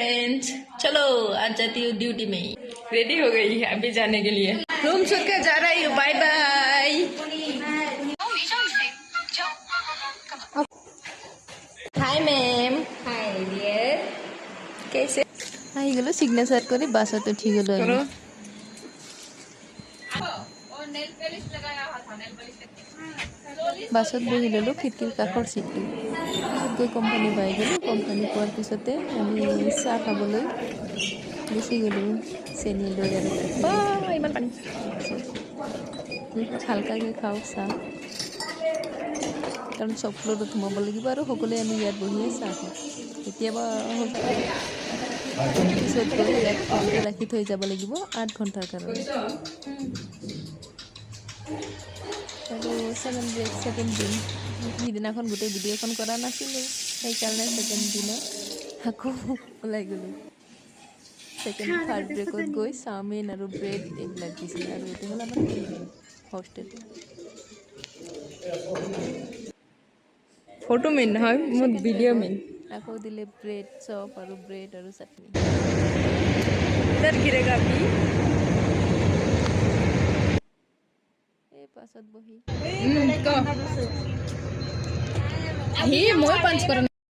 Friends, चलो आज जाती हूँ ड्यूटी में। रेडी हो गई है अभी जाने के लिए। रूम छोड़ कर जा रही हूँ। Bye bye. Hi ma'am. Hi dear कैसे आई गलो सिग्नेचर करे बासत उठी गलो करो बासत बहि ललो खिड़कीर काखर सीटটো পিছত গৈ কোম্পানী পাই গ'লো কোম্পানী পোৱাৰ পিছতে আমি চাহ খাবলৈ গুচি গ'লো চেনি লৈ আৰু গাখীৰ ইমান পানী হালকাকৈ খাওঁ চাহ কাৰণ চব ফ্ল'ৰত সোমাব লাগিব আৰু সকলোৱে আমি ইয়াত বহিয়ে চাহ খাওঁ কেতিয়াবা পিছত গৈ ইয়াত ৰাখি থৈ যাব লাগিব 8 ঘণ্টাৰ কাৰণে আৰু ছেকেণ্ড দিন সিদিনাখন গোটেই ভিডিঅ'খন কৰা নাছিলোঁ সেইকাৰণে ছেকেণ্ড দিনত আকৌ ওলাই গ'লোঁ থাৰ্ড ব্ৰেকত গৈ চাওমিন আৰু ব্ৰেড এইবিলাক দিছিলে আৰু এইটো হ'ল আমাৰ হোষ্টেল ফটো মেইন নহয় মোৰ ভিডিঅ' মেইন আকৌ দিলে ব্ৰেড চপ আৰু ব্ৰেড আৰু চাটনি इधर गिरेगा अभी এই পাছত বহি ही मोय पंच कर